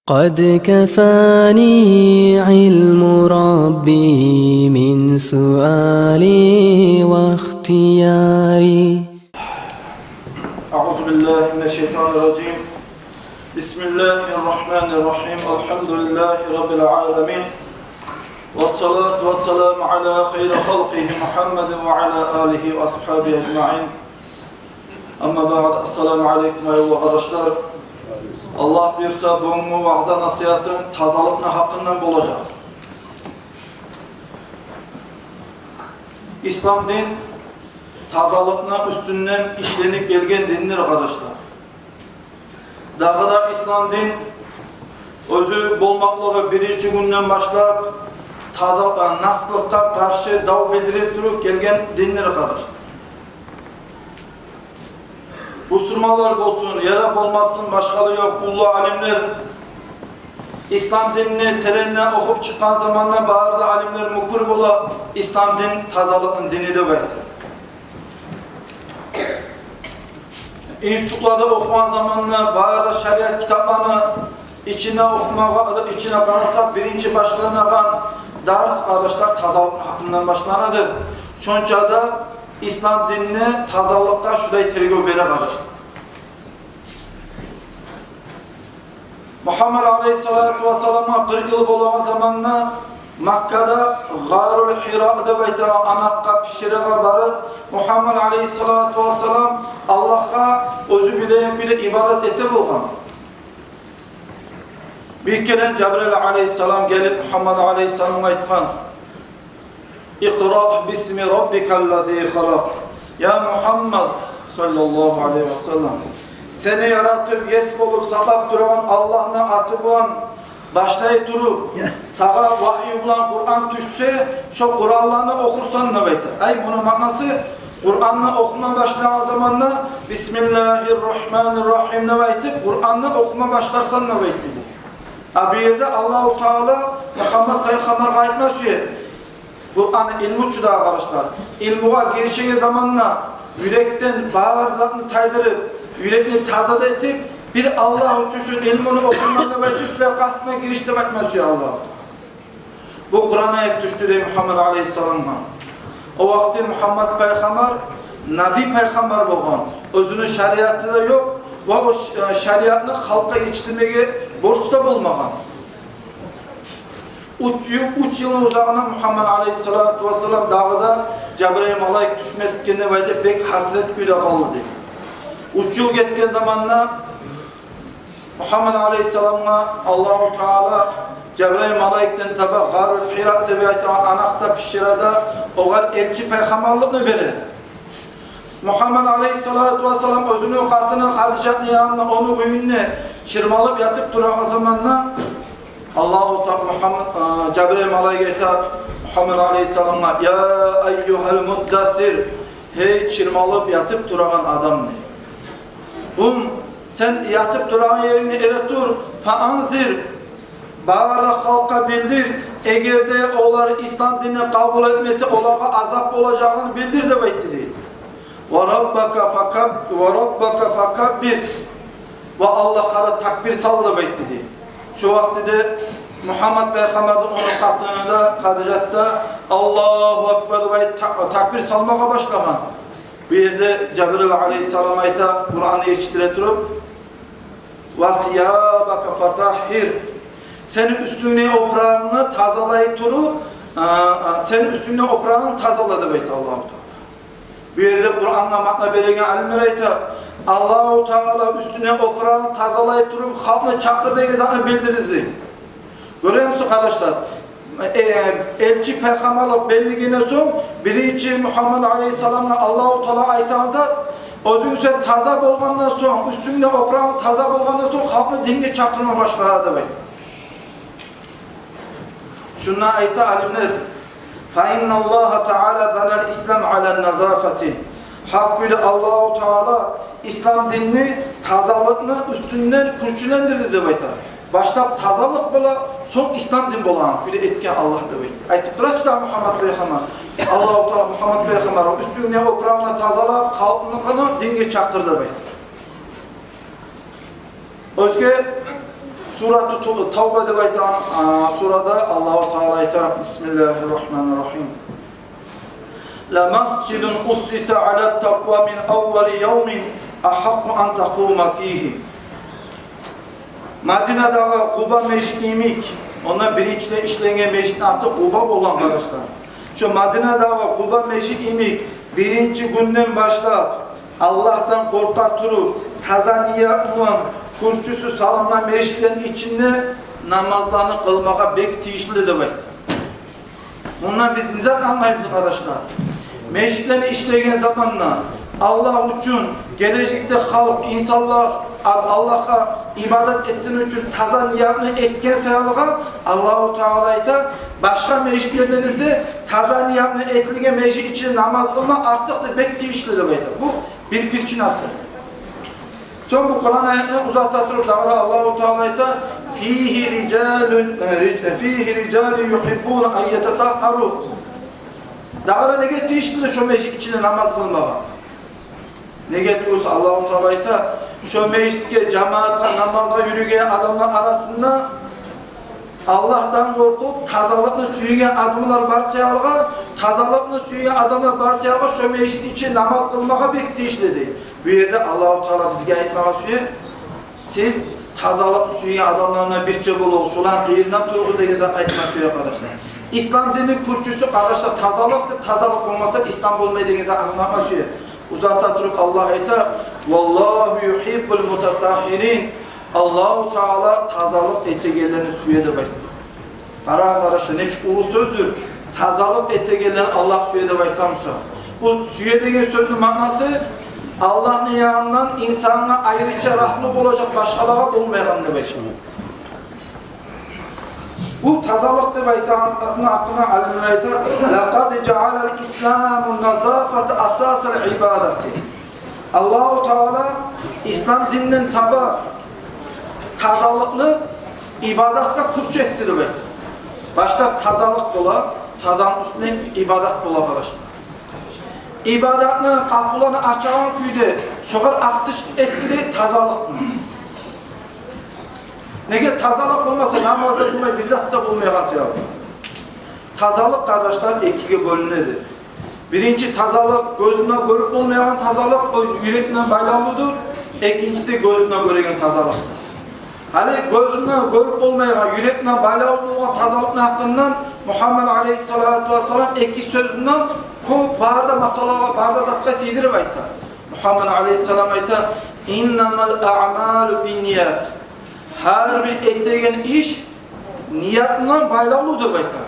قد كفاني علم ربي من سؤالي واختياري. أعوذ بالله من الشيطان الرجيم. بسم الله الرحمن الرحيم. الحمد لله رب العالمين. والصلاة والسلام على خير خلقه محمد وعلى آله وأصحابه أجمعين. Amma ba'd. Esselamu aleyküm ayol arkadaşlar. Allah buyursa bugün vaazda nasihatın tazalıkla hakkından olacak. İslam din tazalıkla üstünden işlenip gelgen dindir arkadaşlar. Dağıda İslam din özü bolmaklığı birinci günden başlap tazalıkla, naslıkta karşı dav bildirip durup gelgen dindir arkadaşlar. Busurmalar olsun, yara olmasın, başkaları yok, kullu alimler İslam dinini terenle okup çıkan zamanla bağırdı alimler mukur bola İslam din tazalıkın dini de verdi. İnstitüklerde okuman zamanla bağırdı şeriat kitaplarını içine okumağa, içine kararsak birinci başlanan ders kardeşler tazalık hakkından başlanadır. Şunca da İslam dinine tazalıkta şurayı tergib vere kardeşler. Muhammed Aleyhisselatü Vesselam'a 40 yıl olan zamanla Makka'da Gârul Hira'da ve anakka pişirega barı Muhammed Aleyhisselatü Vesselam Allah'a özü bileyeküyle ibadet ete bulgan. Bir kere Cebrail Aleyhisselam gelip Muhammed Aleyhisselam'a etkan İkra bismi rabbikellezî halak. Ya Muhammed sallallahu aleyhi ve sellem seni yaratıp yes olup saklap duran Allah'ına atıp olan başlayıp durup sağa vahiy bulan Kur'an düşse şu Kur'an'larını okursan ne beytir? Ay bunun manası Kur'an'la okuma başlayan zamanla Bismillahirrahmanirrahim ne beytir? Kur'an'la okuma başlarsan ne beytir? Bir yerde Allah-u Teala Muhammed Peygamber ayetmez ki Kur'an'ın ilmi uçuda arkadaşlar. İlmuğa girişiği zamanla yürekten bağırzatını taydırıp yürekini tazada etip bir Allah uçuşun ilmini okunmanı ve düşle kastına giriş demek mesleği Allah. Bu Kur'an'a ayet düştü de Muhammed Aleyhisselam'a. O vakti Muhammed Peygamber Nabi Peygamber olgan. Özünün şeriatı da yok ve o şeriatını halka yetiştirmeye borçta bulmagan. 3 yılın uzağına Muhammed Aleyhisselatü Vesselam dağda Cebrail malayık düşmezkene veyde pek hasret küyle kaldı. 3 yıl geçken zamanla Muhammed Aleyhisselam'a Allah-u Teala Cebrail malayikten tabi Gârul Hira'da ve anakta pişirada oğar elçi peygamberliğini verir. Muhammed Aleyhisselatü Vesselam özünün katının Hadice'nin yanına onu güyünle çırmalıp yatıp duran zamanla Allah-u Teala Cebrail malayikte Muhammed Aleyhisselam'a ya eyyuhel muddassir hey çırmalıp yatıp duran adam ne? Kum sen yatıp duran yerini eretur faanzir bağıra halka bildir eğer de onları İslam dinine kabul etmesi onlara azap olacağını bildir de bekledi. Ve rabbaka fakabbir ve Allah'a takbir sal da bekledi. Şu vakti de Muhammed Peygamber'in onun katında Hadice'de Allahu Ekber ve takbir salmaya başlagan. Bir yerde Cebrail Aleyhisselam'a Kur'an'ı yetiştiretirip وَسِيَابَكَ فَتَحِّرْ senin üstüne oprağını tazalayıp durup senin üstüne oprağını tazaladı beyt Allah-u Teala. Bir yerde Kur'an'la makna belirgen alimler Allah-u Teala üstüne oprağını tazalayıp durup halkla çaktırdığı zaten bildirildi. Görüyor musun kardeşler? Elçi peygamberlik belliğine son birinci Muhammed Aleyhisselam'la Allah-u Teala aytan zat özün sen taza bolgandan son üstünde oprağın taza bolgandan son halkla dinge çakırma başladı demek. Şuna ayta alimler فَاِنَّ اللّٰهَ تَعَالَى بَنَى الْاِسْلَامَ عَلَى النَّزَافَةِ Hakkıyla Allah-u Teala İslam dinini tazalıkla üstünden külçülendirdi demek. Başta tazalık bola, son İslam din bolan, bir etken Allah demek. Aytıp duraçlar Muhammed Peygamber. Allah-u Teala Muhammed Peygamber üstüne oprağına tazalap, halkını dinge çakır demek. Özge Surat-ı Tavba deb aytan surada Allahu Teala aytar: Bismillahirrahmanirrahim. La masjidun ussisa ala taqwa min awwal yawmin ahaqqu an taquma fihi. Madina'da Quba meşrimik, ondan birinci işlenen meşrin adı Quba olan kardeşler. Şu Madina'da Quba meşrimik birinci günden başlap Allah'tan korka turup taza niyet olan kurçusu salınan meşritlerin içinde namazlarını kılmaya bek tiyişli demek. Bundan biz nizat anlayımız kardeşler. Meşritlerin işlegen zamanla Allah için gelecekte halk, insanlar Allah'a ibadet ettiğin için taza niyetini etken sayılığa Allah-u Teala'ya başka meşritlerden ise taza niyetini etligen meşrit için namaz kılma artık da bek tiyişli demek. Bu bir pirçinası. Son bu Kur'an ayetini uzatlatırır. Allah-u Teala'ya fihi ricalun yuhibbun en yetetahharu. Dağlara ne getirişti de şu meşrik içinde namaz kılmağa. Ne getiriyorsa Allah-u Teala'ya şu meşrik'e, cemaate, namaza yürüyen adamlar arasında Allah'tan korkup tazalıklı süyügen adamlar varsayalga, tazalıklı süyügen adamlar varsayalga şu meşrik için namaz kılmağa bekleyişledi. Bu yerde Allah-u Teala bizge ayetmeye suyu, siz tazalıklı süyügen adamlarına bir çabul ol, şulan kıyırdan turgu degeze ayetmeye suyu arkadaşlar. İslam dini kurçusu arkadaşlar tazalıktır, tazalık olmasa İslam olmayı degeze anlamaya suyu. Uzatlatırıp Allah ayeta, Wallahu yuhibbul mutatahhirin. Allah-u Teala tazalık etegellerini suya da bekliyor. Para arkadaşlar ne uğur sözdür. Tazalık etegellerini Allah suya da bekliyorsa. Bu suya degen sözün manası Allah'ın yanından insanına ayrıca rahmet olacak başkalara olmayan demek. Bu tazalıktır ve itaatının hakkına alimler ayetler لَقَدْ جَعَلَ الْاِسْلَامُ النَّزَافَةِ أَسَاسَ الْعِبَادَةِ Allah-u Teala İslam dininden taba tazalıklı ibadatta kurç ettirmek. Başta tazalık ola, tazanın üstüne ibadat ola arkadaşlar. İbadatının kapılarını açan küyde şoğar aktış ettiri tazalık mı? Nege tazalık olmasa namazda bulmayı bizatta bulmayası yapar. Tazalık kardeşler ikiye bölünedir. Birinci tazalık gözüne görüp olmayan tazalık o yürekle baylalıdır. İkincisi gözüne göregen tazalık. Hani gözüne görüp olmayan yürekle baylalı olan tazalık hakkından Muhammed Aleyhisselatü Vesselam iki sözünden bu barda masalalar barda dikkat yedirip aytar. Muhammed Aleyhisselam aytar İnnemel a'malu bin niyet. Her bir ettiğin iş niyetinden baylalıdır aytar.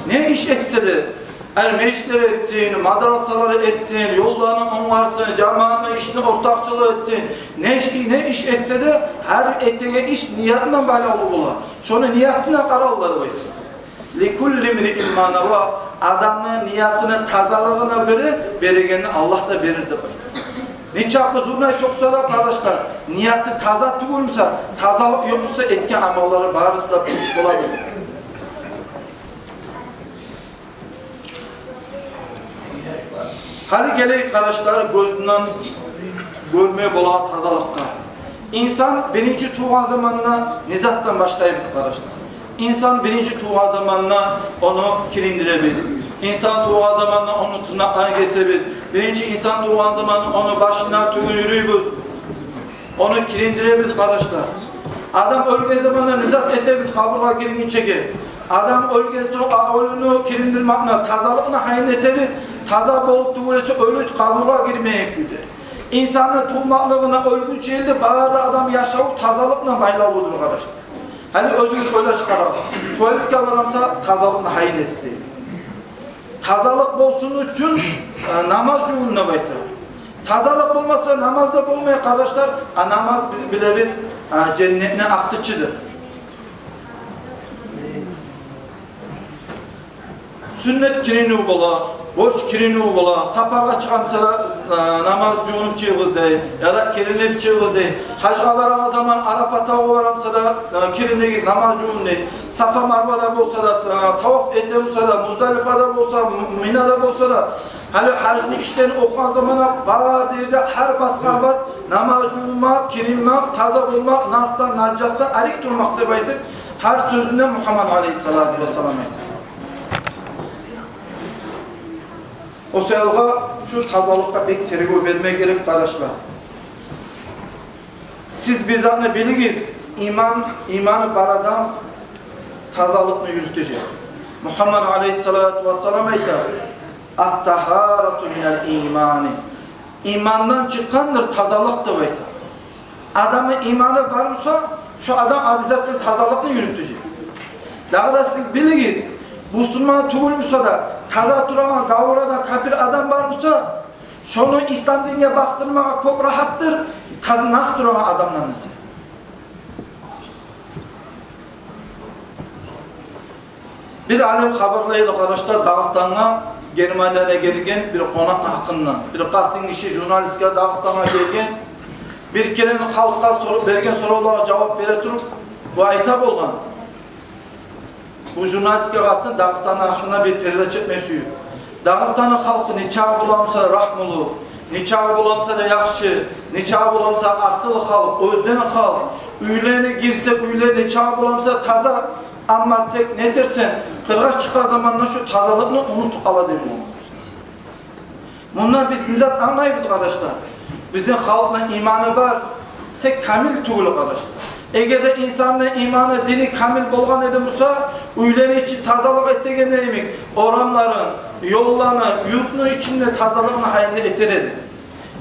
Ne iş etti de? Meşleri ettin, madrasaları ettin, yollarını onlarsın, cemaatine işini ortakçılığı ettin. Ne iş etse de her ettiği iş niyetinden baylalı olur. Sonra niyetine kararları var. لِكُلِّ مِرِئٍ مَا نَوَى Adamın niyetinin tazalığına göre beregenini Allah da verirdi. Ne çapı zurnayı soksalar arkadaşlar, niyeti taza tügülmüşse, tazalık yokmuşsa etken amalları bağırırsa bu olabilir. Hadi geleyim arkadaşlar gözünden görmeye bolan tazalıkta. İnsan birinci tuğan zamanına nizattan başlayabilir arkadaşlar. İnsan birinci tuğan zamanına onu kirindirebilir. İnsan tuğan zamanına onu tırnaklarını kesebilir. Birinci insan tuğan zamanına onu başına tügün yürüyübüz. Onu kirindirebilir arkadaşlar. Adam ölge zamanına nizat etebilir, kaburga girin çeker. Adam ölgesi ölünü kirindirmekle, tazalıkla hayn etebilir. Taza bolup tuğulesi ölü kaburga girmeye yapıyordu. İnsanın tuğmaklığına ölgü çeyildi, bağırda adam yaşağı tazalıkla baylalıdır arkadaşlar. Hani özünüz öyle çıkarır. Tuvalet kavramsa tazalıkla hayn etti. Tazalık bolsun için namaz cüğününe baytar. Tazalık olmasa namazda bulmaya kardeşler, namaz biz bilebiz cennetine aktıçıdır. Sünnet kirini bola, borç kirini bola, saparga çıkan mesela namaz cüğünüp çığız değil, ya da kirinip çığız değil. Hacga varan zaman Arafat'a varamsa da kirinip namaz cüğün değil. Safa Marva'da olsa da, tavaf ete olsa da, Muzdalifa'da olsa, Mina'da olsa da, Hali hacni işlerini okuyan zamana bağlar deyirdi, her baskan var, namaz cummak, kirinmek, taza bulmak, nastan, naccastan, alik durmak deb aytib, her sözünde Muhammed Aleyhisselatü Vesselam aytib. O sayılga şu tazalıkka pek tergib vermeye gerek kardeşler. Siz bizzatını biliniz, imanı bar adam tazalıkını yürütecek. Muhammed Aleyhisselatü Vesselam aytib, "At-taharatu minel imani." İmandan çıkandır tazalık da aytib. Adamın imanı varsa şu adam abizattır tazalıkını yürütecek. Daha siz biliniz, Müslüman tuğulmuşsa da taza durama, gavurada kafir adam varmışsa şunu İslam dinine baktırmaya çok rahattır. Nasıl durama adamla nasıl? Bir alim haberlaydı arkadaşlar, Dağıstan'a, Germanya'da gelgen bir konak hakkında. Bir kalktın işi jurnalistler Dağıstan'a gelgen. Bir kere halka bergen sorulara cevap vere turup bu aytap olgan. Bu jurnalistke kalktın Dağıstan'ın hakkında bir perde çekme suyu. Dağıstan'ın halkı neçağı bulamsa rahmulu, neçağı bulamsa da yakşı, neçağı bulamsa asıl halk, özden halk, üylerine girse üyler neçağı bulamsa taza. Ama tek ne dersen, kırğa çıkan zamanla şu tazalığını unutup aladır bu. Bunlar biz nizat anlayırız arkadaşlar. Bizim halkla imanı var, tek kamil tuğulu arkadaşlar. Eğer de insanın imanı, dini kamil bolgan edimse, üyleri için tazalık ettiğin demek, oranların, yollarını, yurtunu içinde tazalığını hayal eterir.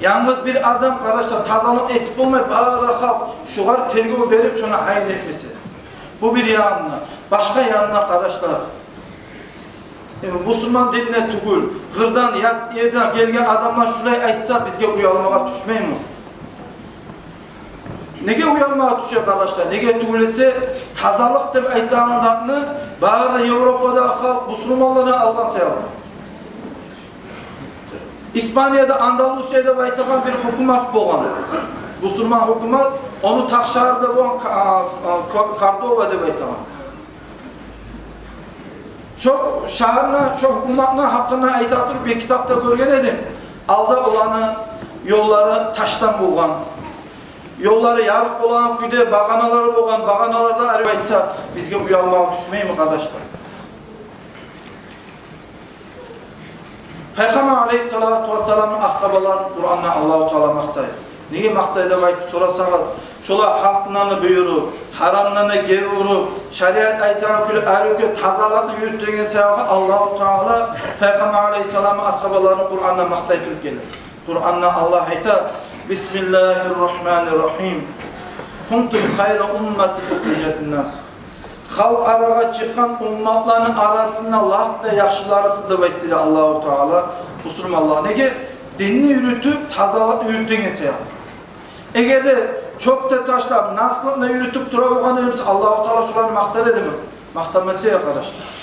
Yalnız bir adam arkadaşlar tazalık etip olmayıp, ağır halk, şugar tergib verip şuna hayal etmesi. Bu bir yanına. Başka yanına arkadaşlar, Müslüman dinine tugul, gırdan, yerden gelgen adamlar şuraya aytsa bizge uyalmağa düşmeyin mi? Nege uyanmağa düşüyor arkadaşlar? Nege tugul ise tazalık deb aytağın zatını bağırda Avrupa'da halk Müslümanlarına algan sayalım. İspanya'da, Andalusya'da baytağın bir hükümet boğan. Müslüman hükümet, onu takşarda boğan Kardova deb aytağın. Şu şahırına, şu hükümetine hakkında aytatır bir kitapta görgen edim. Alda olanı, yolları taştan boğan. Yolları yarık olan, küde bağanaları boğan, bağanalarda araysa bizge uyalmağa düşmeyi mi kardeşler? Peygamber Aleyhisselatü Vesselam'ın ashabalarını Kur'an'la Allah-u Teala maktayır. Niye maktayla bayıp sorasanız, şola hakkından buyurup, haramdan geri vurup, şeriat aytan külü eröke tazalatını yürüttüğün sevabı Allah-u Teala Peygamber Aleyhisselam'ın ashabalarını Kur'an'la maktayıp gelir. Kur'an'la Allah ayta, Bismillahirrahmanirrahim. Kuntum hayra ummetin ukhrijat nas. Halk araga çıkan ummatların arasında laf da yaşlılarısı da bektiri Allah-u Teala. Müslümanlar nege dinini yürütüp tazalat yürüttüğün sevabı. Eğer de çok da taşlar nasılına yürütüp durabilgan ölümse Allah-u Teala şularını maktar edin mi? Maktanması arkadaşlar.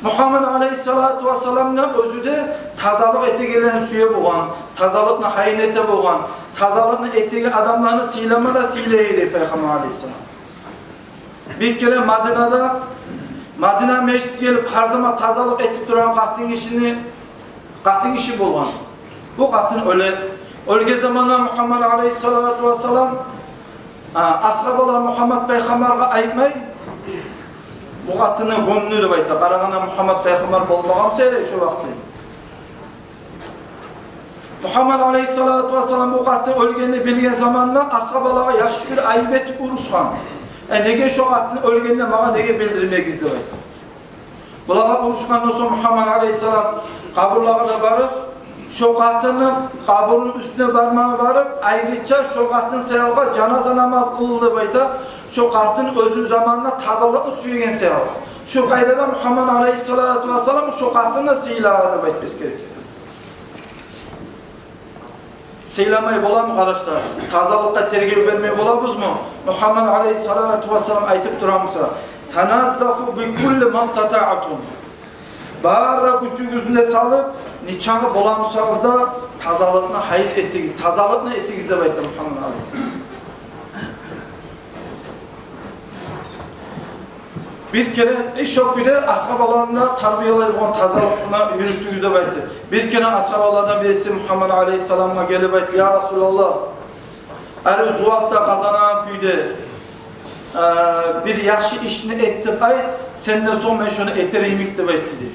Muhammed Aleyhisselatü Vesselam'ın özü de tazalık eti gelen suya boğan, tazalıkla hayin ete boğan, tazalıkla eti adamlarını silemada sileydi Peygamber Aleyhisselam. Bir kere Madina meşrit gelip her zaman tazalık etip duran katın işi boğan. Bu katın ölge zamanında Muhammed Aleyhisselatü Vesselam ashabalar Muhammed Peygamber'e aytmay bu katını gönlü bayta. Karagana Muhammed Peygamber bolmağam seyre şu vakti. Muhammed Aleyhisselatü Vesselam bu katın ölgeni bilgen zamanında ashabalara yaxşı bir ayıp etip uruşkan. Nege şu katın ölgeninde bana nege bildirmeye gizli bayta. Bulağa uruşkandan sonra Muhammed Aleyhisselam kaburlarına varıp şu katının kaburun üstüne barmağı varıp ayrıca şu katın sevabı canaza namaz kılıldı bayta. Şu katın özü zamanında tazalıklı suyu gen sevabı. Şu kaydada Muhammed Aleyhisselatü Vesselam şu katını silahını baytmesi gerekir. Seylamayı bola mı kardeşler? Tazalıkta tergib vermeyi bolabız mı? Muhammed Aleyhisselatü Vesselam aytıp duramıza. Tanazzahu bi kulli mastata'atun. Bağırda gücünüzde salıp nikahı bolamısanız da tazalıkını hayır ettiniz. Tazalıkını ettiniz de baytı Muhammed Aleyhisselam. Bir kere şokuyda ashabalarına tarbiyalayıp on tazalıkına yürüttüğünüzde baytı. Bir kere ashabalardan birisi Muhammed Aleyhisselam'a gelip baytı. Ya Resulallah, er zuvatda kazanan küyde bir yaxşı işini ettik ay, senden son ben şunu etireyimik de baytı dedi.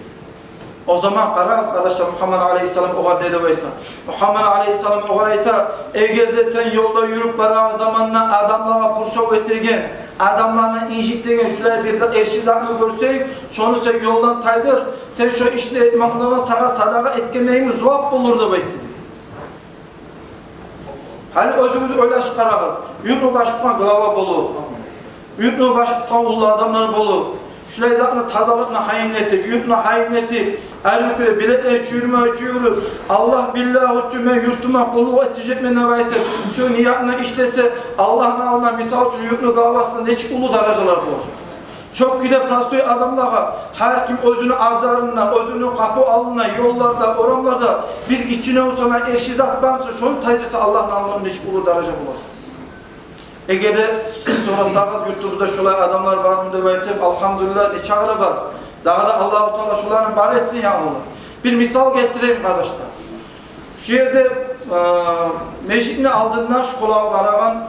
O zaman qarağız arkadaşlar Muhammed Aleyhisselam oğa ne de baytı. Muhammed Aleyhisselam oğa ayta, eğer de sen yolda yürüp barağın zamanla adamlara purşov etirgen, adamlarına incittiğin şuraya bir zat erşizatını görseyin, şonu sen yoldan taydır, sen şu işini etmaklarına sana sadaka etkenliğini zuhap bulurdu baytı. Hani özümüz öyle çıkarağız. Yurtlu başlıktan glava bolu. Yurtlu başlıktan ulu adamlar bolu. Şuraya zaten tazalıkla hayin etip, yurtla hayin etip, erlikle biletleri çürüme, Allah billahi uçume, yurtuma kulluğu etecek mi nebayettir. Şu niyatına işlese, Allah'ın alına misal şu yurtlu glavasında hiç ulu dereceler olacak. Çok güde prastoy adamlara, her kim özünü avdarına, özünü kapı alına, yollarda, oramlarda bir içine olsana eşizat bansı, şunu tayrısa Allah'ın alına hiç ulu derece bulasın. Eğer siz sorasanız yurtumuzda şolay adamlar var mı debaytım, elhamdülillah ne çağrı var. Daha da Allah-u Teala şularını bar etsin ya Allah. Bir misal getireyim kardeşler. Şu yerde meşidini aldığından şu kulağı varagan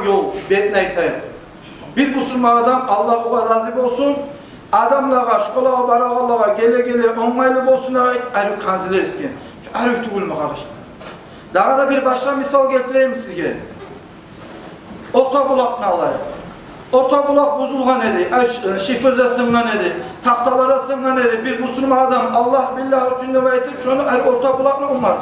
yol betine itayım. Bir Müslüman adam Allah oğa razı olsun. Adamlara şu kulağı varaganlara gele onmaylı olsun ayrı kanziler etken. Şu ayrı tügülme kardeşler. Daha da bir başka misal getireyim sizge. Orta bulak ne alayım? Orta bulak bozulgan edi, şifirde sıngan edi, tahtalara sıngan edi. Bir Müslüman adam Allah billah üçünde baytip şunu orta bulak ne olmaz?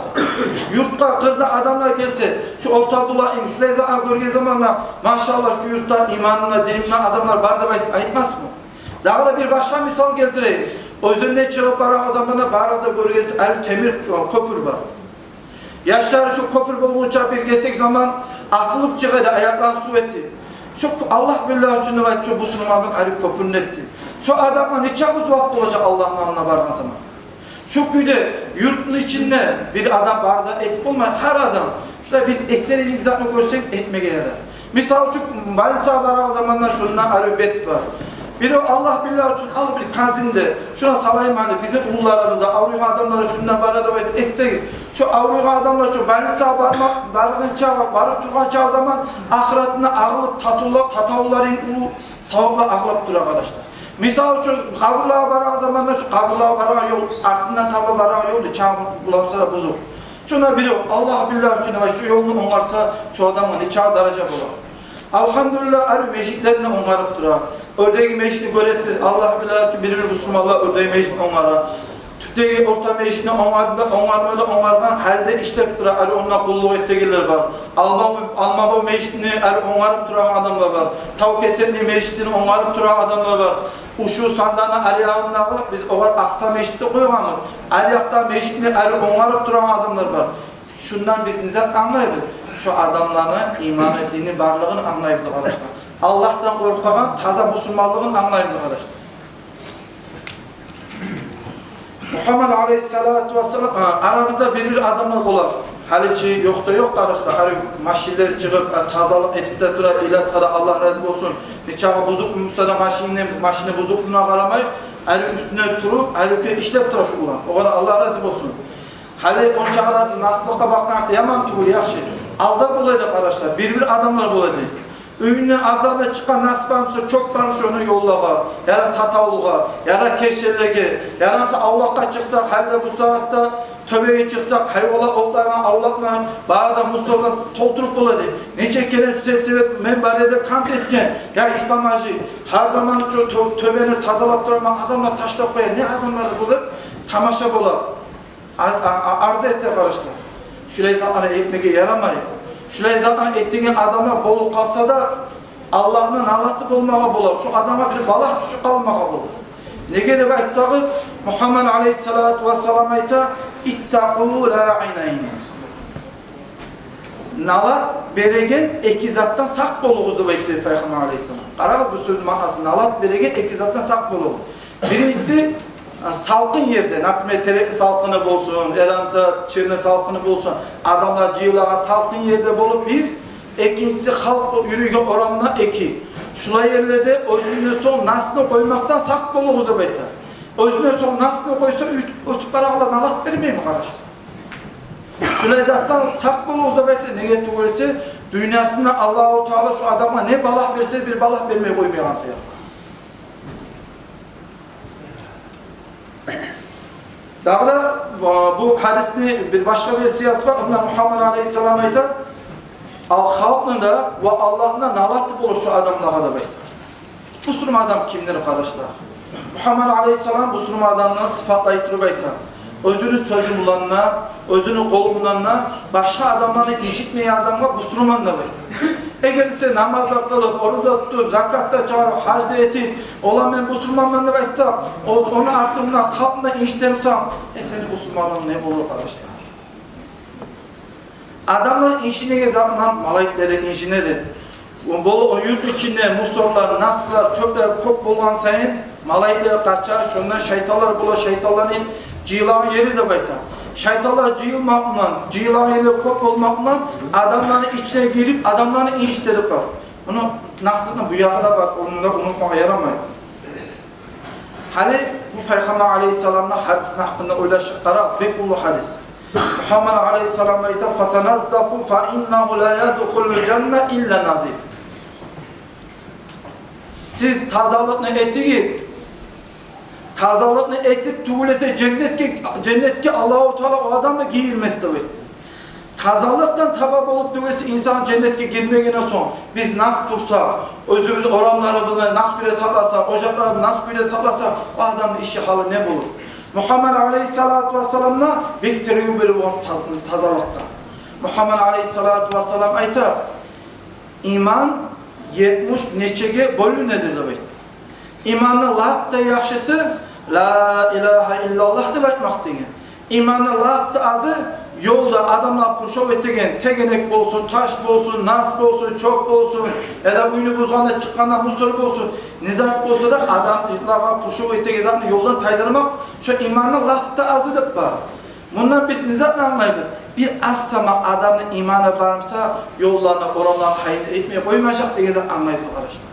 Yurtta, kırda adamlar gelse, şu orta bulak şu lezat görge zamanla maşallah şu yurtta imanına, dinimine adamlar barda baytip ayıtmaz mı? Daha da bir başka misal getireyim. O yüzden çıkıp barama zamanla barazda görgesi temir köpür var. Yaşlar şu köpür bulunca bir geçsek zaman atılıp çıkaydı ayaktan su etti. Şu Allah billahi için var şu Müslümanın ayrı köpürün etti. Şu adamla niçin uzak olacak Allah'ın namına vargan zaman. Şu köyde yurtun içinde bir adam barda et olmayan her adam şurada bir eklerin imzatını görsek etmeye yarar. Misal şu Malisa bargan zamanlar şundan ayrı bet var. Biri Allah billahi için al bir kanzinde şuna salayım hani bizim ulularımızda Avrupa adamlara şundan barada etsek şu Avrupa adamlar şu Malisa bargın çağı barıp durgan çağı zaman ahiretine ağılıp tatavulların ulu savabla ağılıp durur arkadaşlar. Misal şu kabırlığa baran zamanlar şu kabırlığa baran yol ardından tava baran yol çağ bulamsa bozuk. Şuna biri Allah billahi için şu yolunu onarsa şu adamın çağ derece bular. Elhamdülillah arı mecitlerini onarıp durar. Ördeği meclini göresiz, Allah bilir ki bilir Müslümanlar ördeği meclini onara. Tüpteki orta meclini onarman halde işlep durar, arı onunla kulluğu ettigiler var. Almaba meclini arı onarıp duran adamlar var. Tavuk esenliği meclini onarıp duran adamlar var. Uşu sandana ayağında biz oğar aksa meclini koyamamız. Ayakta meclini arı onarıp duran adamlar var. Şundan biz nizat anlayabilir. Şu adamların iman ettiğini, varlığını anlayabilir arkadaşlar. Allah'tan korkan taza Müslümanlığın anlayınız arkadaşlar. Muhammed Aleyhisselatü Vesselam aramızda bir adamlar olar. Haliçi yok da yok arkadaşlar. Maşinler çıkıp tazalık edip de durar. İlaskada Allah razı olsun. Niçağı bozuk mümkünse maşini bozukluğuna karamayıp üstüne turup işlep durar şu ulan. O kadar Allah razı olsun. Hali onca nasılıkta bakmak yaman tuğul yaxşı. Alda bulaydı arkadaşlar. Bir adamlar bulaydı. Öyünden azada çıkan nasipamsı çok tanış onu yollağa, ya da tatavluğa, ya da keşellege, ya da Allah'a çıksak, halde bu saatte tövbeye çıksak, hayvola otlarına, Allah'la, bağda Mustafa'dan tolturup buladı. Neçe kere süsesiyet menbarede kant etken, ya İslam hacı, her zaman şu tövbeni tazalap durma, adamla taşlap koyar, ne adamlar bulur? Tamaşa bular. Arzu etti arkadaşlar. Şurayı zaten ekmeğe yaramayın. Şurayı zaten ettiğin adama bol kalsa da Allah'ın anlatı bulmağa bular. Şu adama bir balak düşü kalmağa bular. Ne gelip aytsağız? Muhammed Aleyhisselatü Vesselam ayta İttakû lâ'ineyni. Nalat beregen iki zattan sak boluğuzdu bekliyor Peygamber Aleyhisselam. Qarağız bu sözün manası. Nalat beregen iki zattan sak boluğuz. Birincisi salkın yerde, nakmeterek salkını bolsun, elansa çirne salkını bolsun, adamlar cihulağa salkın yerde bolup bir, ikincisi halk yürüygen oramına eki. Şulay yerlerde özünden son narsını koymaktan sak boluguz dep aytar. Özünden son narsını koysa ötüp baraglar nalat vermeymi kardeşler. Şulay zattan sak boluguz dep aytar. Nege tugurese dünyasında Allahu Teala şu adama ne balah verse bir balah vermeye koymayansa ya. Dağda bu hadisini bir başka bir siyasi var. Onda Muhammed Aleyhisselam aytar. Halkını da ve Allah'ın da nalatı bulur şu adamlara da baytar. Bu sürüm adam kimdir arkadaşlar? Muhammed Aleyhisselam bu sürüm adamla sıfatlayıp baytar. Özünü sözü bulanına, özünü kolu bulanına, başka adamları işitmeyen adamla bu sürüm da baytar. Eğer ise namazda kılıp, oruçta tutup, zakatta çağırıp, hacda etip, olan ben bu sürmandan da baytsam, onu artırımdan, kalbına işlemsem, seni bu sürmandan ne olur arkadaşlar? Adamlar inşine zaman malaikleri inşinedir. O yurt içinde musorlar, nasırlar, çöpler kop bulgan sayın malaikler kaçar, şundan şeytanlar bula, şeytanların cıylağın yeri de baytar. Şeytanlar cıyılmakla, cıylağın yeri kop olmakla adamların içine girip adamların inşitirip var. Bunu nasırını bu yakada bak, onu da unutmaya yaramayın. Hani bu Peygamber Aleyhisselam'ın hadisinin hakkında oylaşıklara pek bulu hadis. Muhammed Aleyhisselam ayta fatanazzafu fa innahu la yadkhulul cennet illa nazif. Siz tazalıkını etiniz. Tazalıkını etip tuğlese cennetke Allahu Teala o adamla giyilmesi tabi. Tazalıktan tabak olup tuğlese insan cennetke girmegene son biz nasıl dursa, özümüz oranlarımızı nasıl güle saklasa, ocaklarımızı nasıl güle saklasa o adamın işi halı ne bulur? Muhammed Aleyhisselatü Vesselam'la bekteriyor bir tazalıkta. Muhammed Aleyhisselatü Vesselam ayta iman 70 neçege bölü nedir demek. İmanın lafta yaxşısı la ilahe illallah deb aytmak degen. İmanın lafta azı yolda adamlar purşov etegen tegenek bolsun, taş bolsun, nas bolsun, çok bolsun, ya da uyunu bozganda çıkkanda musor bolsun, nizat bolsa da adam itlağa purşov etegen zatını yoldan taydırmak şu imanın lafta azı dep var. Bundan biz nizatla anlayırız. Bir az zaman adamın imana varsa yollarına, oranlarına hayır etmeye koymayacak diye anlayıp arkadaşlar.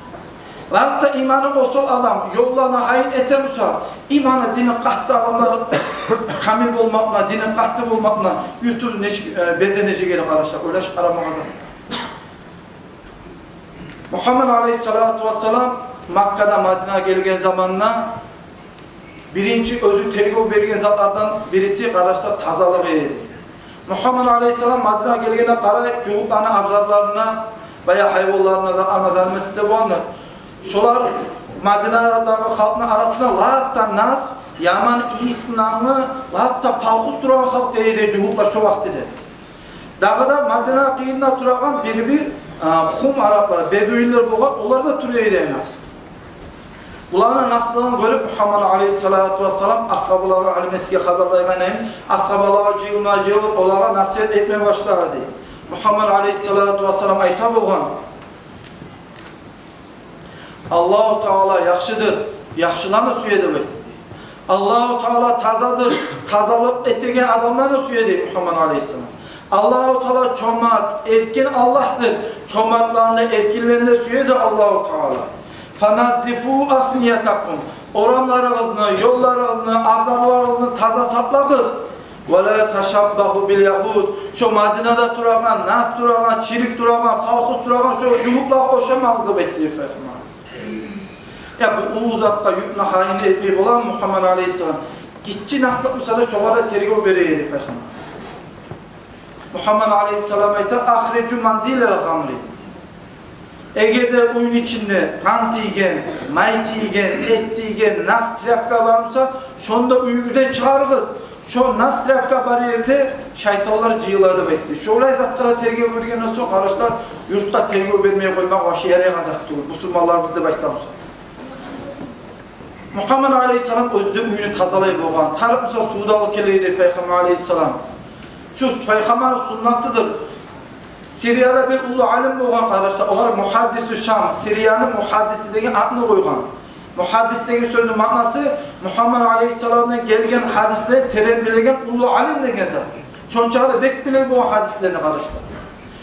Hatta imanı olsa adam yollarına hayır etemse imanı dinin kattı adamlar kamil olmakla, dinin kattı olmakla yüzsüz bezeneci gelir arkadaşlar. Öyle şey aramağız. Muhammed Aleyhisselatü Vesselam Makka'da Madine'ye gelgen zamanla birinci özü tergib bergen zatlardan birisi arkadaşlar tazalık edildi. Muhammed Aleyhisselam Madine'ye gelgene qarayıp cuğutlarına, abzarlarına veya hayvanlarına da anazarmesi bu anlar. Şolar Madine'deki halkın arasında lahapta nas, yaman İslam'ı lahapta palkus duran halk deydi cuğutlar şu vaktide. Dağda Madine kıyında turagan bir Hum Araplar, Beduinler boğar, onlar da turuydu en az. Bunların nasılını görüp Muhammed Aleyhisselatü Vesselam ashabılara alimesiye haberlaymanayım. Ashabalara cığılma onlara nasihat etmeye başladı. Muhammed Aleyhisselatü Vesselam ayta bolgan. Allahu Teala yaxşıdır, yaxşılarını süyedir. Allahu Teala tazadır, tazalık etegen adamlarını süyedir Muhammed Aleyhisselam. Allahu Teala çomat, erkin Allah'tır. Çomatlarını, erkinlerini süyedir Allahu Teala. Fanazzifu afniyatakum. Oranlarınızı, yollarınızı, abzarlarınızı taza saklağız. Ve la tashabbahu bil yahud. Şu Madine'de duragan, nas duragan, çirik duragan, palkus duragan şu yuhukla oşamazdı bekliyor efendim. Ya bu ulu zatla yükle haini etmeyi olan Muhammed Aleyhisselam. İççi nasıl mesela şovada tergib bereydi peygamber. Muhammed Aleyhisselam ayta ahrecu mandilel gamri. Eğer de oyun içinde kan tiygen, may tiygen, et tiygen, nas trapka varsa şonda uyumuzdan çıkarırız. Şu nas trapka bariyerde şeytanlar cıyıları bekliyor. Şolay zatlara tergib vergenden sonra kardeşler yurtta tergib vermeye koymak başı yere yazacaktır. Musulmanlarımızda bekliyoruz. Muhammed Aleyhisselam özde uyunu tazalayıp olgan. Tarık mesela Suudalı keleydi Peygamber Aleyhisselam. Şu Peygamber sünnatıdır. Siriyada bir ulu alim olgan kardeşler. Olar muhaddis-i Şam. Siriyanın muhaddisi adını koygan. Muhaddis sözün manası Muhammed Aleyhisselam'dan gelgen hadisleri terebbilegen ulu alim degen zat. Çonçağı bek bilir bu hadislerini kardeşler.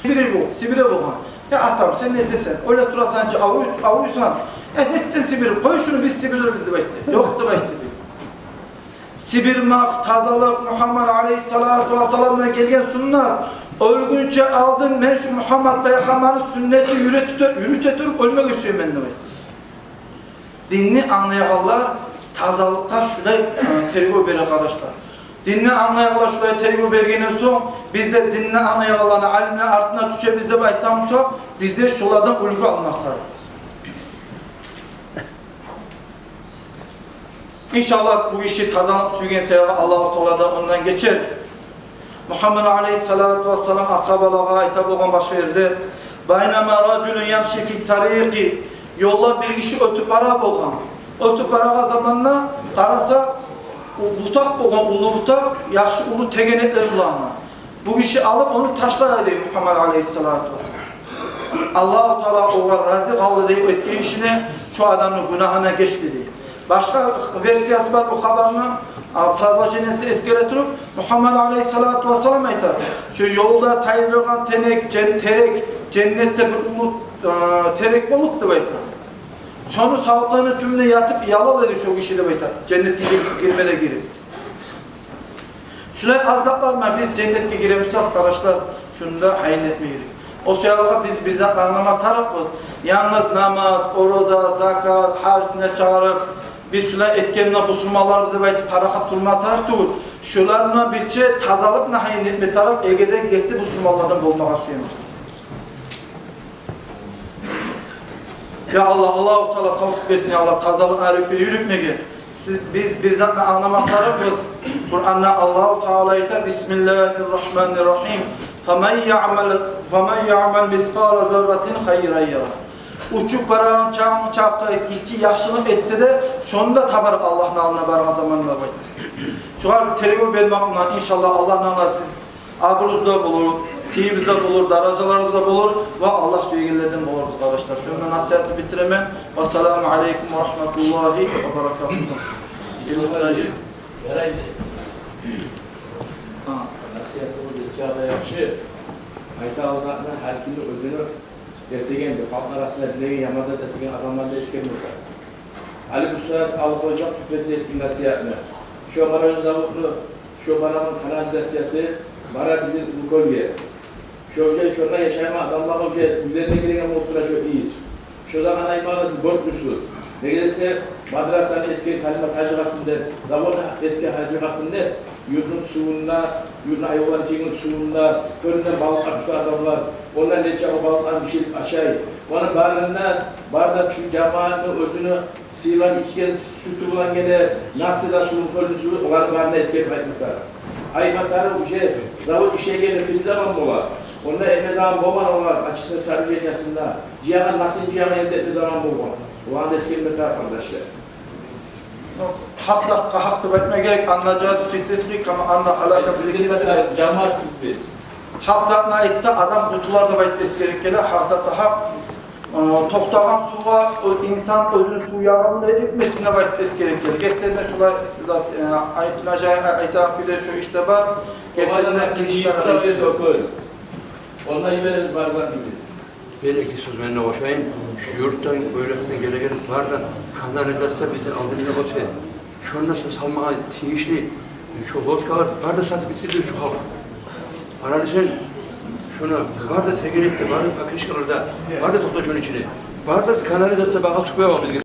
Sibiri bu, Sibiri olgan. Ya atam sen ne desen? Öyle durasan ki avuysan. Netsen Sibir, koy şunu biz Sibir'leriz de bekle. Yok da bekle diyor. Sibirmak, tazalık, Muhammed Aleyhissalatu Vesselam'dan gelgen sünnet. Ölgünce aldın, ben şu Muhammed Peygamber'in sünneti yürütüp ölmek istiyorum ben de bekle. Dinni anlayanlar tazalıkta şuraya terbiye verir arkadaşlar. Dinni anlayanlar şuraya terbiye vergenden son biz de dinni anlayanların alimle artına düşe biz de baytamsak biz de şuradan ulgu almaklarız. İnşallah bu işi tazalık sügen sevabı Allah-u Teala'da ondan geçer. Muhammed Aleyhissalatu Vesselam ashabalara hitap olan başka yerde "Baynama raculun yamşi fi tariqi" yollar bir kişi ötüp ara bolgan. Ötüp ara zamanla qarasa butak bolgan ulu butak, yaxşı ulu tegenekler bulanma. Bu kişi alıp onu taşlar deydi Muhammed Aleyhissalatu Vesselam. Allah-u Teala oğa razı kaldı deyip etken işine şu adamın günahına geçti deyip. Başka versiyası var bu haberini Pradvajenesi eskeretirip Muhammed Aleyhissalatu Vesselam aytar. Şu yolda tayırılan terek cennette bir umut terek bolup da baytar. Şunu sağlıklarını tümüne yatıp yalol dedi şu kişi de baytar. Cennete girmele girip. Şöyle azaplarma biz cennete giremiyoruz arkadaşlar. Şunu da hayn etmeyiz. O sırada biz bizzat anlama tarafız. Yalnız namaz, oruza, zakat, hac ne çağırıp biz şuna etkenle bu sunmalarımızda belki para katılma taraf değil. Şularına birçe tazalıkla hayn etme taraf Ege'de geçti bu sunmalardan bulmağa suyumuz. Ya Allah-u Teala tavuk versin ya Allah tazalık ayrıkı yürütmeye. Biz bizzat anlamak tarafız. Kur'an'da Allah-u Teala yeter. Bismillahirrahmanirrahim. فَمَنْ يَعْمَلْ مِسْقَالَ ذَرَّةٍ خَيْرًا يَرَى. Uçuk paranın çağını çaktı, gitti, yaşlılık etti de sonunda tabar Allah'ın alına baran zamanına baytır. Şu an televizyon vermekle inşallah Allah'ın alına biz abruzda bulur, sihimizde bulur, daracalarımızda bulur ve Allah süyegellerden buluruz arkadaşlar. Şununla nasihatı bitiremem. Vesselamu aleyküm ve rahmetullahi ve berekatuhu. Nasihatı bu çağda yapışı. Ayta Allah'ın her türlü özünü dertlegendir. Halk arasında dileği yamada dertlegen adamlarla eskirmiyorlar. Ali bu saat alıp hocam tüpeti etkin nasihatını. Şu baranın davutlu, şu baranın kanalizasyası, bara bizim bu bölge. Şu hoca şurada yaşayma adamlar hoca üzerine girene muhtıra çok iyiyiz. Şurada ana ifadesi borçlusu. Ne gelirse madrasanın etken kalimat hacı hakkında, zamanı etken hacı hakkında yurdun suyunda, yurdun ayıolan şeyin suyunda, önünden balık attığı adamlar, onlar leçe o balıktan bir şey aşağı. Onun barında, bardak şu cemaatini, özünü, sıyılan içken, sütü bulan gene, nasıl da suyun kölüsü, onların barında eskerip ayıtlıklar. Ayıkatları bu şey, zavut işe gelir, fil zaman mola. Onlar etme zaman boğman olarak, açısını sarıcı etyasında, cihanın nasıl cihanı elde etme zaman boğman. Bu anda eskermekte arkadaşlar. Hakkı etme gerek anlayacağı fıstıklık ama anla alaka filikinde Cemaat biz. hak zatına aitse adam kutularda baytesi gerek gelir. Hak zatı hak toktagan suğa insan özünü su yaramını etmesine baytesi gerek gelir. Gerçekten şular aytan fide şu işte var. Gerçekten işler Ondan yürüyerek bardak gibi. Belki sözmenine koşayım, şu yurttan, öğretmen gelegen var da kanalizasyon bizi aldığında koşayım. Şu nasıl salmaya tiyişli, şu loşka var da satıp bitirdi şu halk. Ararı sen şunu, var da tegerekte, var da pakışkalarda, var da topla şunun içine. Var da kanalizasyon bakal tutmaya var biz.